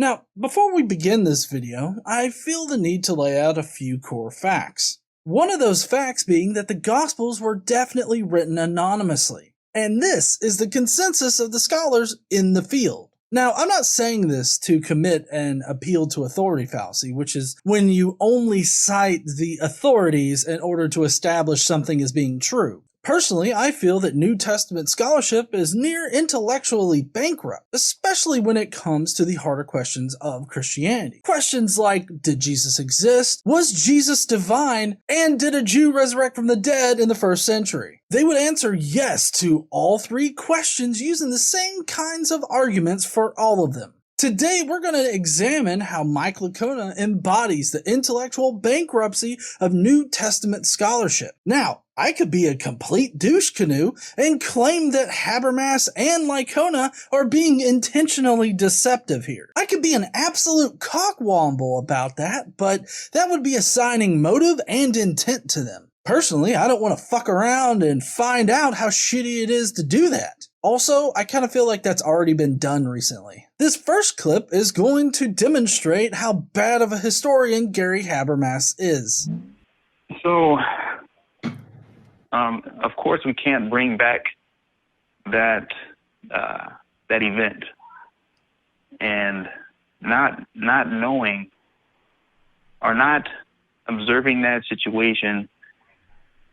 Now, before we begin this video, I feel the need to lay out a few core facts. One of those facts being that the Gospels were definitely written anonymously, and this is the consensus of the scholars in the field. Now, I'm not saying this to commit an appeal to authority fallacy, which is when you only cite the authorities in order to establish something as being true. Personally, I feel that New Testament scholarship is near intellectually bankrupt, especially when it comes to the harder questions of Christianity. Questions like, did Jesus exist? Was Jesus divine? And did a Jew resurrect from the dead in the first century? They would answer yes to all three questions using the same kinds of arguments for all of them. Today, we're going to examine how Mike Licona embodies the intellectual bankruptcy of New Testament scholarship. Now, I could be a complete douche canoe and claim that Habermas and Licona are being intentionally deceptive here. I could be an absolute cockwomble about that, but that would be assigning motive and intent to them. Personally, I don't want to fuck around and find out how shitty it is to do that. Also, I kind of feel like that's already been done recently. This first clip is going to demonstrate how bad of a historian Gary Habermas is. So, of course, we can't bring back that event, and not knowing or not observing that situation.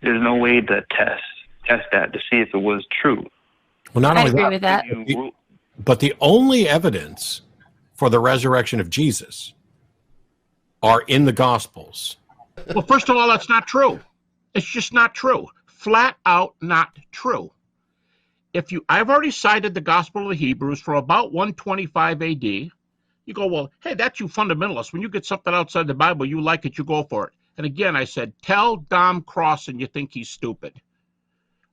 There's no way to test that to see if it was true. Well, not I only agree with that. but the only evidence for the resurrection of Jesus are in the Gospels. Well, first of all, that's not true. It's just not true. Flat out not true. I've already cited the Gospel of the Hebrews from about 125 AD. You go, well, hey, that's you fundamentalists. When you get something outside the Bible, you like it, you go for it. And again, I said, tell Dom Crossan you think he's stupid.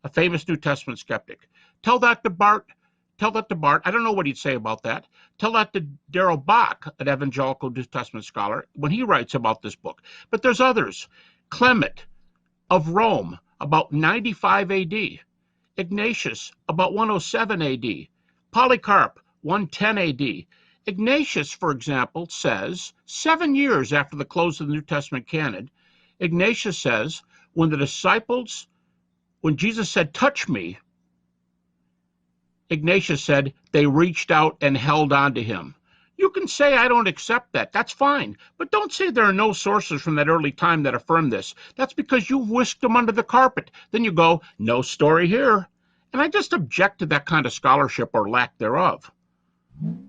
A famous New Testament skeptic. Tell that to Bart. I don't know what he'd say about that. Tell that to Darrell Bach, an evangelical New Testament scholar, when he writes about this book. But there's others. Clement of Rome, about 95 AD. Ignatius, about 107 AD. Polycarp, 110 AD. Ignatius, for example, says, 7 years after the close of the New Testament canon, Ignatius says, when Jesus said, touch me, Ignatius said, they reached out and held on to him. You can say, I don't accept that. That's fine. But don't say there are no sources from that early time that affirm this. That's because you've whisked them under the carpet. Then you go, no story here. And I just object to that kind of scholarship or lack thereof.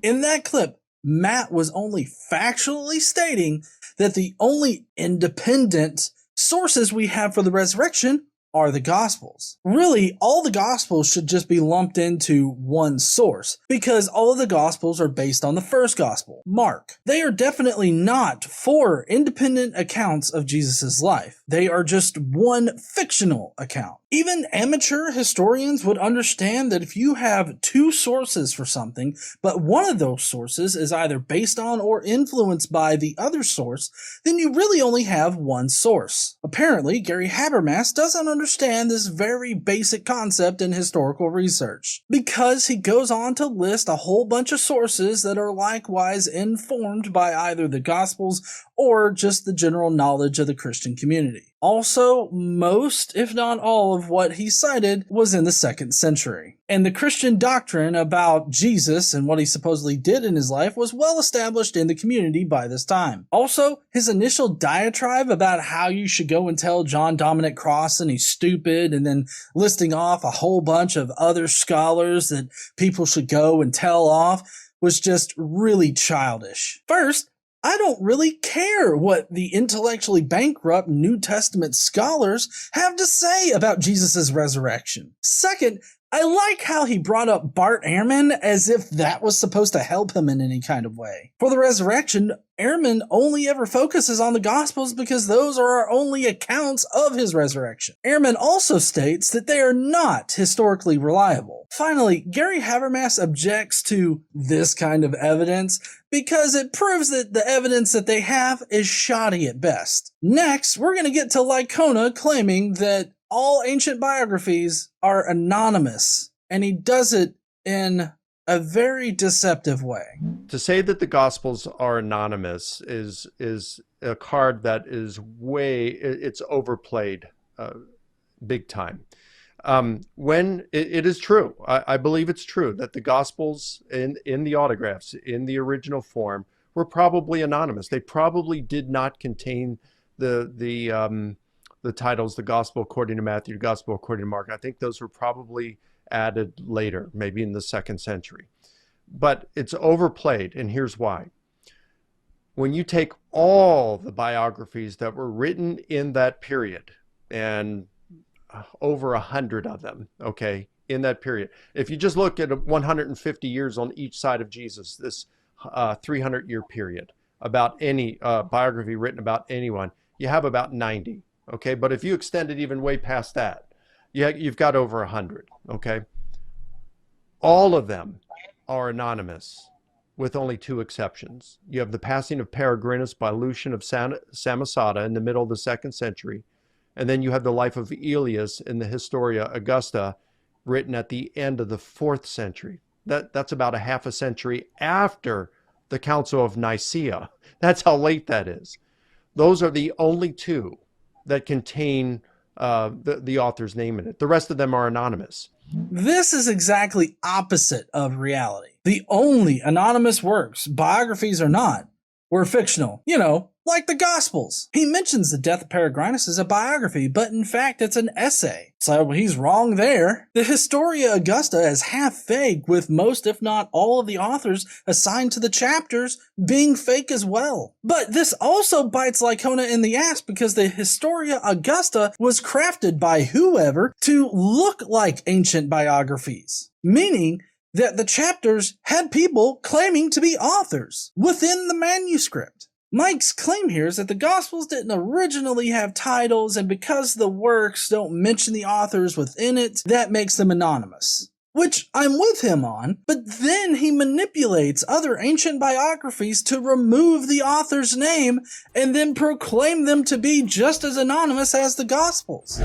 In that clip, Matt was only factually stating that the only independent sources we have for the resurrection are the Gospels. Really, all the Gospels should just be lumped into one source, because all of the Gospels are based on the first Gospel, Mark. They are definitely not four independent accounts of Jesus' life. They are just one fictional account. Even amateur historians would understand that if you have two sources for something, but one of those sources is either based on or influenced by the other source, then you really only have one source. Apparently, Gary Habermas doesn't understand this very basic concept in historical research, because he goes on to list a whole bunch of sources that are likewise informed by either the Gospels or just the general knowledge of the Christian community. Also, most, if not all, of what he cited was in the 2nd century. And the Christian doctrine about Jesus and what he supposedly did in his life was well established in the community by this time. Also, his initial diatribe about how you should go and tell John Dominic Crossan he's stupid, and then listing off a whole bunch of other scholars that people should go and tell off, was just really childish. First, I don't really care what the intellectually bankrupt New Testament scholars have to say about Jesus' resurrection. Second, I like how he brought up Bart Ehrman as if that was supposed to help him in any kind of way. For the resurrection, Ehrman only ever focuses on the Gospels because those are our only accounts of his resurrection. Ehrman also states that they are not historically reliable. Finally, Gary Habermas objects to this kind of evidence because it proves that the evidence that they have is shoddy at best. Next, we're going to get to Licona claiming that all ancient biographies are anonymous, and he does it in a very deceptive way. To say that the Gospels are anonymous is a card that is it's overplayed big time. When it is true, I believe it's true that the Gospels in the autographs in the original form were probably anonymous. They probably did not contain the titles, the Gospel according to Matthew, the Gospel according to Mark. I think those were probably added later, maybe in the 2nd century. But it's overplayed, and here's why. When you take all the biographies that were written in that period, and over 100 of them, okay, in that period. If you just look at 150 years on each side of Jesus, this 300-year period, about any biography written about anyone, you have about 90, okay? But if you extend it even way past that, you've got over 100, okay? All of them are anonymous, with only 2 exceptions. You have the passing of Peregrinus by Lucian of Samosata in the middle of the 2nd century, and then you have the life of Elias in the Historia Augusta, written at the end of the 4th century. That's about a half a century after the Council of Nicaea. That's how late that is. Those are the only 2 that contain the author's name in it. The rest of them are anonymous. This is exactly opposite of reality. The only anonymous works, biographies or not, were fictional. Like the Gospels. He mentions the death of Peregrinus as a biography, but in fact it's an essay. So he's wrong there. The Historia Augusta is half fake, with most if not all of the authors assigned to the chapters being fake as well. But this also bites Licona in the ass, because the Historia Augusta was crafted by whoever to look like ancient biographies. Meaning that the chapters had people claiming to be authors within the manuscript. Mike's claim here is that the Gospels didn't originally have titles, and because the works don't mention the authors within it, that makes them anonymous. Which I'm with him on, but then he manipulates other ancient biographies to remove the author's name and then proclaim them to be just as anonymous as the Gospels.